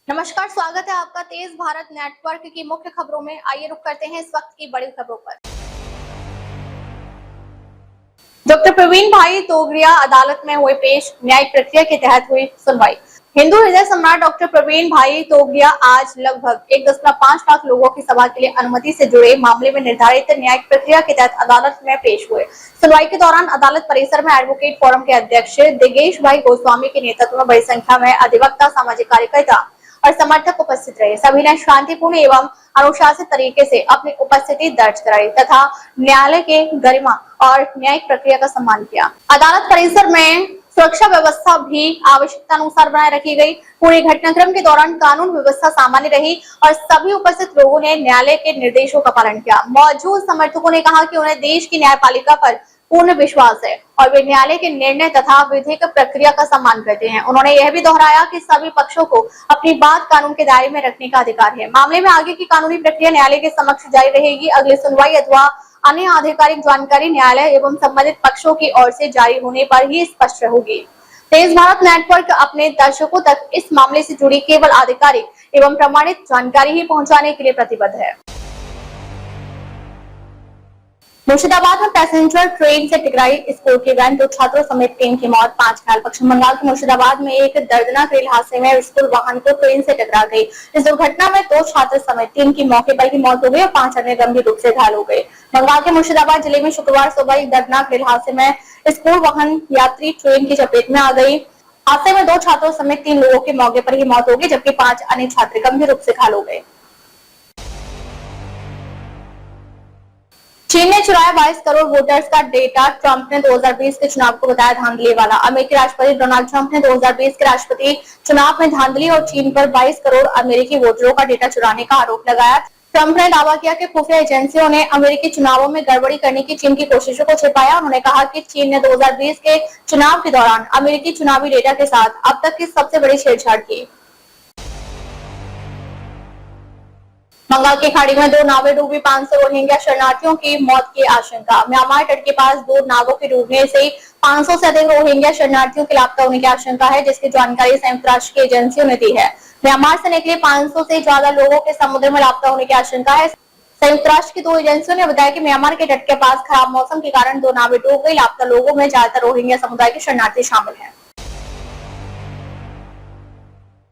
नमस्कार, स्वागत है आपका तेज भारत नेटवर्क की मुख्य खबरों में। आइए रुक करते हैं इस वक्त की बड़ी खबरों पर। डॉक्टर प्रवीण भाई तोगड़िया अदालत में हुए पेश, न्यायिक प्रक्रिया के तहत हुई सुनवाई। हिंदू हृदय सम्राट डॉक्टर प्रवीण भाई तोगड़िया आज लगभग 1.5 लाख लोगों की सभा के लिए अनुमति से जुड़े मामले में निर्धारित न्यायिक प्रक्रिया के तहत अदालत में पेश हुए। सुनवाई के दौरान अदालत परिसर में एडवोकेट फोरम के अध्यक्ष दिगेश भाई गोस्वामी के नेतृत्व में बड़ी संख्या में अधिवक्ता, सामाजिक कार्यकर्ता और समर्थक उपस्थित रहे। सभी ने शांतिपूर्ण एवं अनुशासित तरीके से अपनी उपस्थिति दर्ज कराई तथा न्यायालय के गरिमा और न्यायिक प्रक्रिया का सम्मान किया। अदालत परिसर में सुरक्षा व्यवस्था भी आवश्यकता अनुसार बनाए रखी गई। पूरे घटनाक्रम के दौरान कानून व्यवस्था सामान्य रही और सभी उपस्थित लोगों ने न्यायालय के निर्देशों का पालन किया। मौजूद समर्थकों ने कहा कि उन्हें देश की न्यायपालिका पर पूर्ण विश्वास है और वे न्यायालय के निर्णय तथा विधिक प्रक्रिया का सम्मान करते हैं। उन्होंने यह भी दोहराया कि सभी पक्षों को अपनी बात कानून के दायरे में रखने का अधिकार है। मामले में आगे की कानूनी प्रक्रिया न्यायालय के समक्ष जारी रहेगी। अगली सुनवाई अथवा अन्य आधिकारिक जानकारी न्यायालय एवं संबंधित पक्षों की ओर से जारी होने पर ही स्पष्ट होगी। तेज भारत नेटवर्क अपने दर्शकों तक इस मामले से जुड़ी केवल आधिकारिक एवं प्रमाणित जानकारी ही पहुंचाने के लिए प्रतिबद्ध है। मुर्शिदाबाद में पैसेंजर ट्रेन से टकराई स्कूल की वैन, 2 छात्रों समेत 3 की मौत, 5 घायल। पश्चिम बंगाल के मुर्शिदाबाद में एक दर्दनाक रेल हादसे में स्कूल वाहन को ट्रेन से टकरा गई। इस दुर्घटना में 2 छात्र समेत 3 की मौके पर ही मौत हो गई और 5 अन्य गंभीर रूप से घायल हो गए। बंगाल के मुर्शिदाबाद जिले में शुक्रवार सुबह एक दर्दनाक रेल हादसे में स्कूल वाहन यात्री ट्रेन की चपेट में आ गई। हादसे में 2 छात्रों समेत 3 लोगों की मौके पर ही मौत हो गई, जबकि 5 अन्य छात्र गंभीर रूप से घायल हो गए। चीन ने चुराया 22 करोड़ वोटर्स का डेटा, ट्रंप ने 2020 के चुनाव को बताया धांधली वाला। अमेरिकी राष्ट्रपति डोनाल्ड ट्रंप ने 2020 के राष्ट्रपति चुनाव में धांधली और चीन पर 22 करोड़ अमेरिकी वोटरों का डेटा चुराने का आरोप लगाया। ट्रंप ने दावा किया कि खुफिया एजेंसियों ने अमेरिकी चुनावों में गड़बड़ी करने की चीन की कोशिशों को छिपाया। उन्होंने कहा कि चीन ने 2020 के चुनाव के दौरान अमेरिकी चुनावी डेटा के साथ अब तक की सबसे बड़ी छेड़छाड़ की। बंगाल की खाड़ी में 2 नावें डूबी, 500 रोहिंग्या शरणार्थियों की मौत की आशंका। म्यांमार तट के पास 2 नावों के डूबने से 500 से अधिक रोहिंग्या शरणार्थियों के लापता होने की आशंका है, जिसकी जानकारी संयुक्त राष्ट्र की एजेंसियों ने दी है। म्यांमार से निकले 500 से ज्यादा लोगों के समुद्र में लापता होने की आशंका है। संयुक्त राष्ट्र की 2 एजेंसियों ने बताया कि म्यांमार के तट के पास खराब मौसम के कारण 2 नावें डूब गई। लापता लोगों में ज्यादातर रोहिंग्या समुदाय के शरणार्थी शामिल है।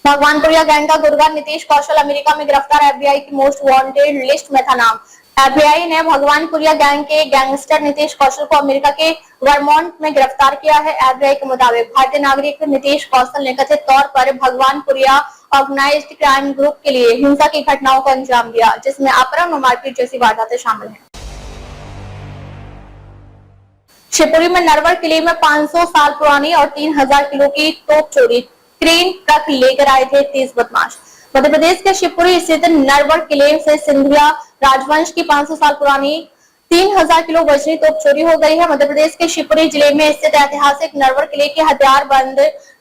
भगवानपुरिया गैंग का गुरुवार नीतीश कौशल अमेरिका में गिरफ्तार, एफबीआई की मोस्ट वांटेड लिस्ट में था नाम। एफबीआई ने भगवानपुरिया गैंग के गैंगस्टर नीतीश कौशल को अमेरिका के वर्मोंट में गिरफ्तार किया है। एफबीआई के मुताबिक भारतीय नागरिक नीतीश कौशल ने कथित तौर पर भगवानपुरिया ऑर्गेनाइज्ड क्राइम ग्रुप के लिए हिंसा की घटनाओं को अंजाम दिया, जिसमें अपहरण और मारपीट जैसी वारदातें शामिल हैं। शिवपुरी में नरवर किले में 500 साल पुरानी और 3000 किलो की तोप चोरी, क्रेन ट्रक लेकर आए थे 30 बदमाश। मध्य प्रदेश के शिवपुरी स्थित नरवर किले से सिंधिया राजवंश की 500 साल पुरानी 3000 किलो वजनी तोप चोरी हो गई है। मध्य प्रदेश के शिवपुरी जिले में स्थित ऐतिहासिक नरवर किले के हथियारबंद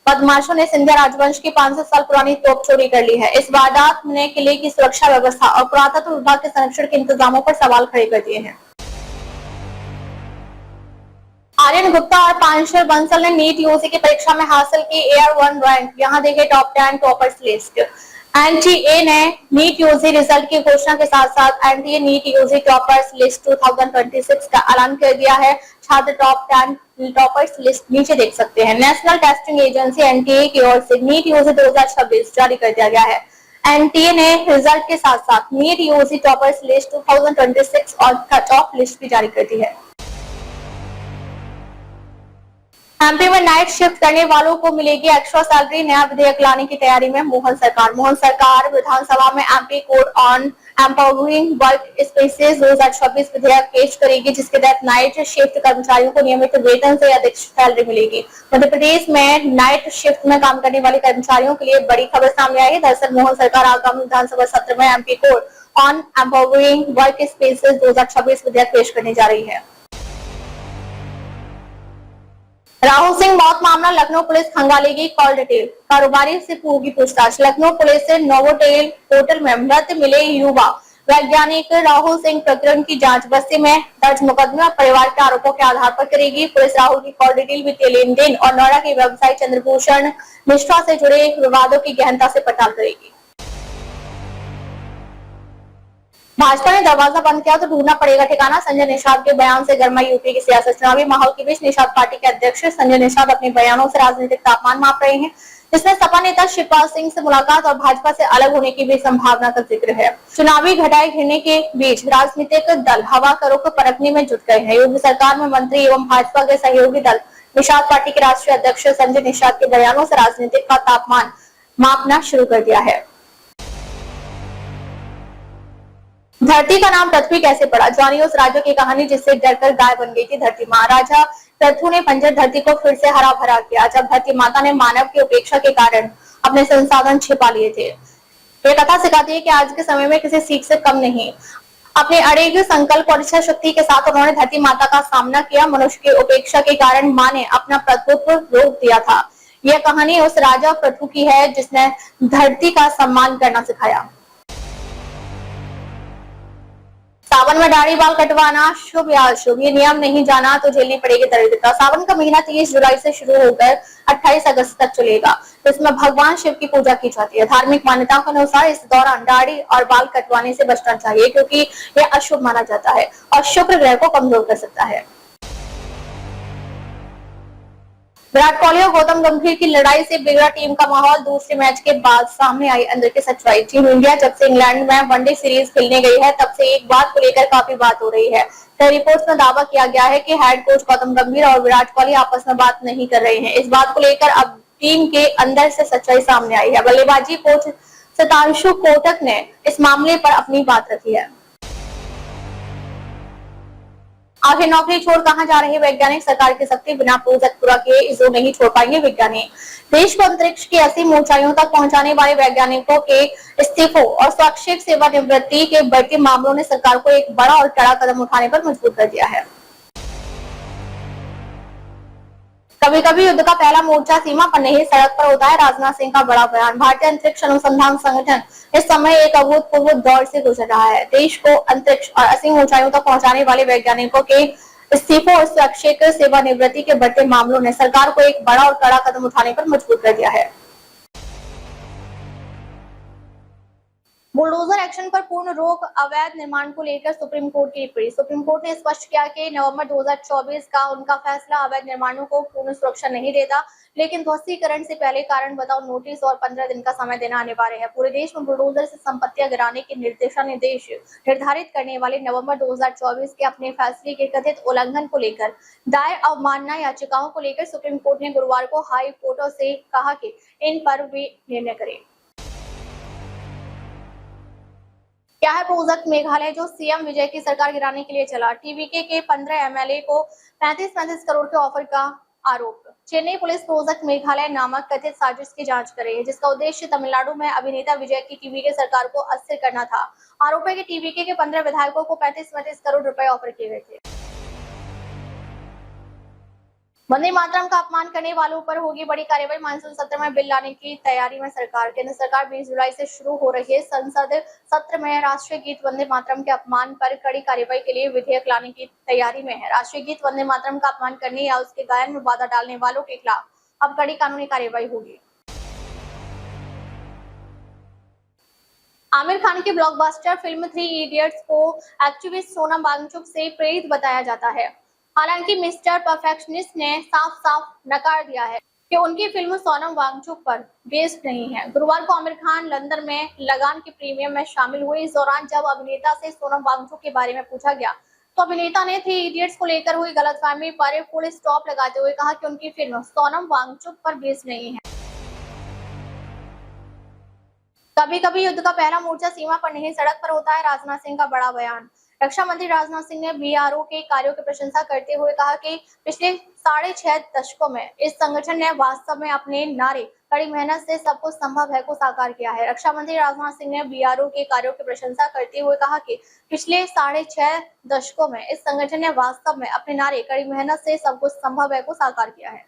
बदमाशों ने सिंधिया राजवंश की 500 साल पुरानी तोप चोरी कर ली है। इस वारदात ने किले की सुरक्षा व्यवस्था और पुरातत्व विभाग के संरक्षण के इंतजामों पर सवाल खड़े कर दिए हैं। आर्यन गुप्ता और पांशुल बंसल ने नीट यूजी की परीक्षा में हासिल की एयर 1 रैंक। यहाँ देखे टॉप 10 टॉपर्स लिस्ट। एनटीए ने नीट यूजी रिजल्ट की घोषणा के साथ साथ NTA NEET UG toppers list 2026 का ऐलान कर दिया है। छात्र टॉप 10 टॉपर्स लिस्ट नीचे देख सकते हैं। नेशनल टेस्टिंग एजेंसी एनटीए की ओर से नीट यूजी 2026 जारी कर दिया गया है। एनटीए ने रिजल्ट के साथ साथ नीट यूजी टॉपर्स लिस्ट 2026 और टॉप लिस्ट भी जारी कर दी है। एमपी में नाइट शिफ्ट करने वालों को मिलेगी एक्स्ट्रा सैलरी, नया विधेयक लाने की तैयारी में मोहन सरकार विधानसभा में MP code on empowering work spaces 2026 विधेयक पेश करेगी, जिसके तहत नाइट शिफ्ट कर्मचारियों को नियमित वेतन से अधिक सैलरी मिलेगी। मध्य प्रदेश में नाइट शिफ्ट में काम करने वाले कर्मचारियों के लिए बड़ी खबर सामने आई है। दरअसल मोहन सरकार आगामी विधानसभा सत्र में MP code on empowering work spaces 2026 विधेयक पेश करने जा रही है। राहुल सिंह मौत मामला, लखनऊ पुलिस खंगालेगी कॉल डिटेल, कारोबारी से होगी पूछताछ। लखनऊ पुलिस से नोवोटेल पोर्टल में मृत मिले युवा वैज्ञानिक राहुल सिंह प्रकरण की जांच बस्ती में दर्ज मुकदमे और परिवार के आरोपों के आधार पर करेगी। पुलिस राहुल की कॉल डिटेल, वित्तीय लेन देन और नोएडा की व्यवसायी चंद्रभूषण मिश्रा से जुड़े विवादों की गहनता से पड़ताल करेगी। भाजपा ने दरवाजा बंद किया तो ढूंढना पड़ेगा ठिकाना, संजय निषाद के बयान से गरमाई यूपी की सियासत। चुनावी माहौल के बीच निषाद पार्टी के अध्यक्ष संजय निषाद अपने बयानों से राजनीतिक तापमान माप रहे हैं, जिसमें सपा नेता शिवपाल सिंह से मुलाकात और भाजपा से अलग होने की भी संभावना का जिक्र है। चुनावी घटाई घिरने के बीच राजनीतिक दल हवा का रुख परखने में जुट गए हैं। योगी सरकार में मंत्री एवं भाजपा के सहयोगी दल निषाद पार्टी के राष्ट्रीय अध्यक्ष संजय निषाद के बयानों से राजनीतिक का तापमान मापना शुरू कर दिया है। धरती का नाम पृथ्वी कैसे पड़ा, जानिए उस राजा की कहानी जिससे डरकर गाय बन गई थी धरती माँ। राजा पृथु ने बंजर धरती को फिर से हरा भरा किया जब धरती माता ने मानव की उपेक्षा के कारण अपने संसाधन छिपा लिए थे। ये कथा सिखाती है कि आज के समय में किसी सीख से कम नहीं। अपने अड़िग संकल्प और इच्छा शक्ति के साथ उन्होंने धरती माता का सामना किया। मनुष्य की उपेक्षा के कारण माँ ने अपना प्रभुत्व रोक दिया था। यह कहानी उस राजा पृथु की है जिसने धरती का सम्मान करना सिखाया। सावन में दाढ़ी बाल कटवाना शुभ या अशुभ, ये नियम नहीं जाना तो झेलनी पड़ेगी दरिद्रता। सावन का महीना 30 जुलाई से शुरू होकर 28 अगस्त तक चलेगा, इसमें भगवान शिव की पूजा की जाती है। धार्मिक मान्यताओं के अनुसार इस दौरान दाढ़ी और बाल कटवाने से बचना चाहिए क्योंकि यह अशुभ माना जाता है और शुक्र ग्रह को कमजोर कर सकता है। विराट कोहली और गौतम गंभीर की लड़ाई से बिगड़ा टीम का माहौल। दूसरे मैच के बाद सामने आई अंदर की सच्चाई। टीम इंडिया जब से इंग्लैंड में वनडे सीरीज खेलने गई है तब से एक बात को लेकर काफी बात हो रही है। कई रिपोर्ट्स में दावा किया गया है कि हेड कोच गौतम गंभीर और विराट कोहली आपस में बात नहीं कर रहे हैं। इस बात को लेकर अब टीम के अंदर से सच्चाई सामने आई है। बल्लेबाजी कोच शतांशु कोटक ने इस मामले पर अपनी बात रखी है। आखिर नौकरी छोड़ कहां जा रहे वैज्ञानिक, सरकार की शक्ति बिना प्रोजेक्ट पूरा किए इसरो नहीं छोड़ पाएंगे वैज्ञानिक। देश को अंतरिक्ष की असीम ऊंचाइयों तक पहुंचाने वाले वैज्ञानिकों के इस्तीफों और स्वैच्छिक सेवानिवृत्ति के बढ़ते मामलों ने सरकार को एक बड़ा और कड़ा कदम उठाने पर मजबूर कर दिया है। कभी कभी युद्ध का पहला मोर्चा सीमा पर नहीं सड़क पर होता है, राजनाथ सिंह का बड़ा बयान। भारतीय अंतरिक्ष अनुसंधान संगठन इस समय एक अभूतपूर्व दौर से गुजर रहा है। देश को अंतरिक्ष और असीम ऊंचाइयों तक पहुंचाने वाले वैज्ञानिकों के इस्तीफों और स्वैच्छिक सेवानिवृत्ति के बढ़ते मामलों ने सरकार को एक बड़ा और कड़ा कदम उठाने पर मजबूर कर दिया है। बुलडोजर एक्शन पर पूर्ण रोक, अवैध निर्माण को लेकर सुप्रीम कोर्ट की टिप्पणी। सुप्रीम कोर्ट ने स्पष्ट किया कि नवंबर 2024 का उनका फैसला अवैध निर्माणों को पूर्ण सुरक्षा नहीं देता, लेकिन ध्वस्तीकरण से पहले कारण बताओ नोटिस और 15 दिन का समय देना अनिवार्य है। पूरे देश में बुलडोजर से संपत्तियां गिराने के निर्देश निर्धारित करने वाले नवंबर 2024 के अपने फैसले के कथित उल्लंघन को लेकर दायर अवमानना याचिकाओं को लेकर सुप्रीम कोर्ट ने गुरुवार को हाई कोर्ट से कहा कि इन पर वे निर्णय करें। क्या है प्रोजेक्ट मेघालय जो सीएम विजय की सरकार गिराने के लिए चला। टीवीके के 15 एमएलए को 35 करोड़ के ऑफर का आरोप। चेन्नई पुलिस प्रोजेक्ट मेघालय नामक कथित साजिश की जांच कर रही है, जिसका उद्देश्य तमिलनाडु में अभिनेता विजय की टीवीके सरकार को अस्थिर करना था। आरोप है कि टीवीके के 15 विधायकों को 35 करोड़ रुपए ऑफर किए गए थे। वंदे मातरम का अपमान करने वालों पर होगी बड़ी कार्रवाई। मानसून सत्र में बिल लाने की तैयारी में सरकार। केंद्र सरकार 20 जुलाई से शुरू हो रही है संसद सत्र में राष्ट्रीय गीत वंदे मातरम के अपमान पर कड़ी कार्रवाई के लिए विधेयक लाने की तैयारी में है। राष्ट्रीय गीत वंदे मातरम का अपमान करने या उसके गायन में बाधा डालने वालों के खिलाफ अब कड़ी कानूनी कार्रवाई होगी। आमिर खान की ब्लॉकबस्टर फिल्म 3 इडियट्स को एक्टिविस्ट सोनम वांगचुक से प्रेरित बताया जाता है। हालांकि मिस्टर परफेक्शनिस्ट ने साफ नकार दिया है कि उनकी फिल्म सोनम वांगचुक पर बेस्ड नहीं है। गुरुवार को आमिर खान लंदन में लगान के प्रीमियम में शामिल हुए। इस दौरान जब अभिनेता से सोनम वांगचुक के बारे में पूछा गया तो अभिनेता ने 3 इडियट्स को लेकर हुई गलतफहमी पर फुल स्टॉप लगाते हुए कहा कि उनकी फिल्म सोनम वांगचुक पर बेस्ड नहीं है। कभी कभी युद्ध का पहला मोर्चा सीमा पर नहीं सड़क पर होता है, राजनाथ सिंह का बड़ा बयान। रक्षा मंत्री राजनाथ सिंह ने बीआरओ के कार्यों की प्रशंसा करते हुए कहा कि पिछले 6.5 दशकों में इस संगठन ने वास्तव में अपने नारे कड़ी मेहनत से सब कुछ संभव है को साकार किया है। रक्षा मंत्री राजनाथ सिंह ने बीआरओ के कार्यों की प्रशंसा करते हुए कहा कि पिछले 6.5 दशकों में इस संगठन ने वास्तव में अपने नारे कड़ी मेहनत से सब कुछ संभव है को साकार किया है।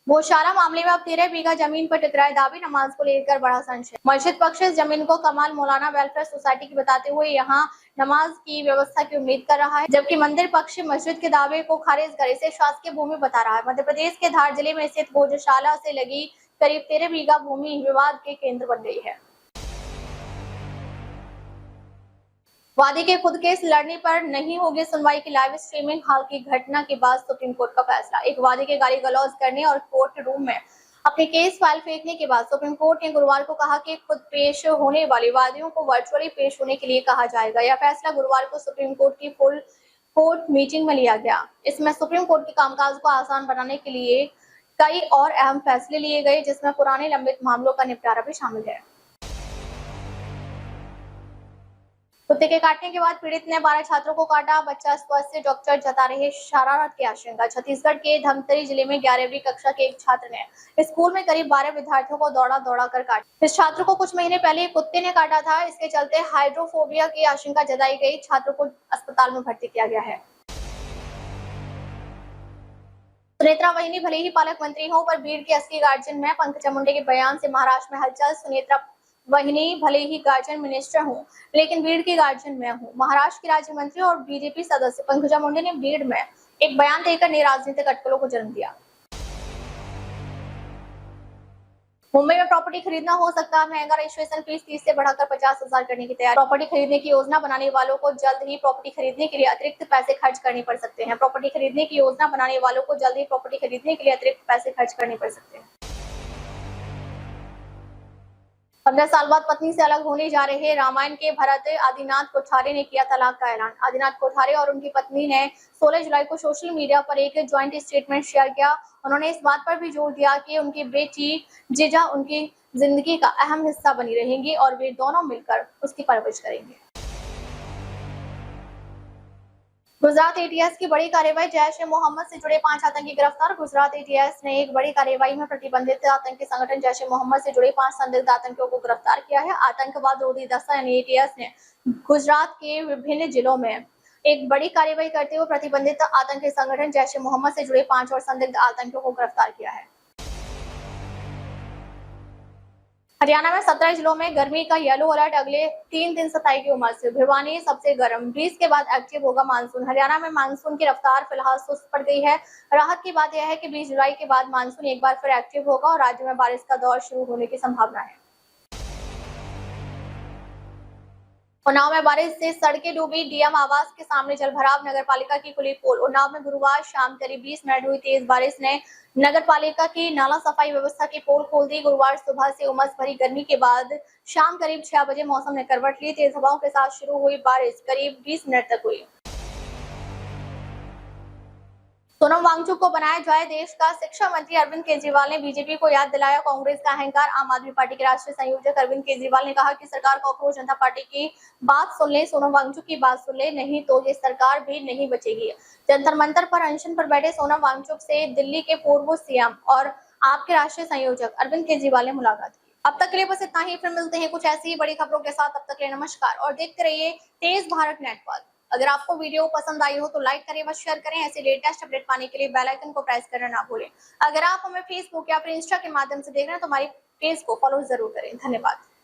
गौशाला मामले में अब 13 बीघा जमीन पर टकराए दावे, नमाज को लेकर बड़ा संशय। मस्जिद पक्ष इस जमीन को कमाल मौलाना वेलफेयर सोसाइटी की बताते हुए यहां नमाज की व्यवस्था की उम्मीद कर रहा है, जबकि मंदिर पक्ष मस्जिद के दावे को खारिज कर इसे शासकीय भूमि बता रहा है। मध्य प्रदेश के धार जिले में स्थित गौशाला से लगी करीब 13 बीघा भूमि विवाद के केंद्र बन गई है। वादी के खुद केस लड़ने पर नहीं होगी सुनवाई की लाइव स्ट्रीमिंग। हाल की घटना के बाद सुप्रीम कोर्ट का फैसला। एक वादी के गाली गलौज करने और कोर्ट रूम में अपने केस फाइल फेंकने के बाद सुप्रीम कोर्ट ने गुरुवार को कहा कि खुद पेश होने वाले वादियों को वर्चुअली पेश होने के लिए कहा जाएगा। यह फैसला गुरुवार को सुप्रीम कोर्ट की फुल कोर्ट मीटिंग में लिया गया। इसमें सुप्रीम कोर्ट के कामकाज को आसान बनाने के लिए कई और अहम फैसले लिए गए, जिसमें पुराने लंबित मामलों का निपटारा भी शामिल है। कुत्ते के काटने के बाद पीड़ित ने 12 छात्रों को काटा। बच्चा स्वस्थ से डॉक्टर जता रहे शरारत की आशंका। छत्तीसगढ़ के धमतरी जिले में 11वीं कक्षा के एक छात्र ने स्कूल में करीब 12 विद्यार्थियों को दौड़ा कर काटा। इस छात्र को कुछ महीने पहले एक कुत्ते ने काटा था। इसके चलते हाइड्रोफोबिया की आशंका जताई गई। छात्र को अस्पताल में भर्ती किया गया है। सुनेत्रा वहिनी भले ही पालक मंत्री हो, पर भीड़ की असली गार्जियन में। पंकजा मुंडे के बयान से महाराष्ट्र में हलचल। सुनेत्रा वहिनी भले ही गार्जियन मिनिस्टर हूं, लेकिन भीड़ की गार्जियन मैं हूं। महाराष्ट्र की राज्य मंत्री और बीजेपी सदस्य पंकजा मुंडे ने भीड़ में एक बयान देकर नई राजनीतिक अटकलों को जन्म दिया। मुंबई में प्रॉपर्टी खरीदना हो सकता है महंगा। रजिस्ट्रेशन फीस 30 से बढ़ाकर 50,000 करने की तैयारी। प्रॉपर्टी खरीदने की योजना बनाने वालों को जल्द ही प्रॉपर्टी खरीदने के लिए अतिरिक्त पैसे खर्च करने पड़ सकते हैं। प्रॉपर्टी खरीदने की योजना बनाने वालों को जल्द ही प्रॉपर्टी खरीदने के लिए अतिरिक्त पैसे खर्च करने पड़ सकते हैं। 15 साल बाद पत्नी से अलग होने जा रहे रामायण के भरत आदिनाथ कोठारे ने किया तलाक का ऐलान। आदिनाथ कोठारे और उनकी पत्नी ने 16 जुलाई को सोशल मीडिया पर एक ज्वाइंट स्टेटमेंट शेयर किया। उन्होंने इस बात पर भी जोर दिया कि उनकी बेटी जिजा उनकी जिंदगी का अहम हिस्सा बनी रहेंगी और वे दोनों मिलकर उसकी परवरिश करेंगे। गुजरात एटीएस की बड़ी कार्रवाई। जैश-ए-मोहम्मद से जुड़े 5 आतंकी गिरफ्तार। गुजरात एटीएस ने एक बड़ी कार्रवाई में प्रतिबंधित आतंकी संगठन जैश-ए-मोहम्मद से जुड़े 5 संदिग्ध आतंकियों को गिरफ्तार किया है। आतंकवाद रोधी दस्ता यानी एटीएस ने गुजरात के विभिन्न जिलों में एक बड़ी कार्रवाई करते हुए प्रतिबंधित आतंकी संगठन जैश-ए-मोहम्मद से जुड़े 5 और संदिग्ध आतंकियों को गिरफ्तार किया है। हरियाणा में 17 जिलों में गर्मी का येलो अलर्ट। अगले 3 दिन सताएगी उमस। भिवानी सबसे गर्म। 20 के बाद एक्टिव होगा मानसून। हरियाणा में मानसून की रफ्तार फिलहाल सुस्त पड़ गई है। राहत की बात यह है कि 20 जुलाई के बाद मानसून एक बार फिर एक्टिव होगा और राज्य में बारिश का दौर शुरू होने की संभावना है। उन्नाव में बारिश से सड़कें डूबी। डीएम आवास के सामने जलभराव। नगर पालिका की खुली पोल। उन्नाव में गुरुवार शाम करीब 20 मिनट हुई तेज बारिश ने नगर पालिका की नाला सफाई व्यवस्था की पोल खोल दी। गुरुवार सुबह से उमस भरी गर्मी के बाद शाम करीब 6 बजे मौसम ने करवट ली। तेज हवाओं के साथ शुरू हुई बारिश करीब 20 मिनट तक हुई। सोनम वांगचुक को बनाया जाए देश का शिक्षा मंत्री। अरविंद केजरीवाल ने बीजेपी को याद दिलाया कांग्रेस का अहंकार। आम आदमी पार्टी के राष्ट्रीय संयोजक अरविंद केजरीवाल ने कहा कि सरकार कांग्रेस जनता पार्टी की बात सुन ले, सोनम वांगचुक की बात सुन ले, नहीं तो ये सरकार भी नहीं बचेगी। जंतर मंतर पर अनशन पर बैठे सोनम वांगचुक से दिल्ली के पूर्व सीएम और आपके राष्ट्रीय संयोजक अरविंद केजरीवाल ने मुलाकात की। अब तक के लिए बस इतना ही। फिर मिलते हैं कुछ ऐसी ही बड़ी खबरों के साथ। तब तक के लिए नमस्कार और देखते रहिए तेज भारत नेटवर्क। अगर आपको वीडियो पसंद आई हो तो लाइक करें व शेयर करें। ऐसे लेटेस्ट अपडेट पाने के लिए बेल आइकन को प्रेस करना ना भूलें। अगर आप हमें फेसबुक या फिर इंस्टा के माध्यम से देख रहे हैं तो हमारी पेज को फॉलो जरूर करें। धन्यवाद।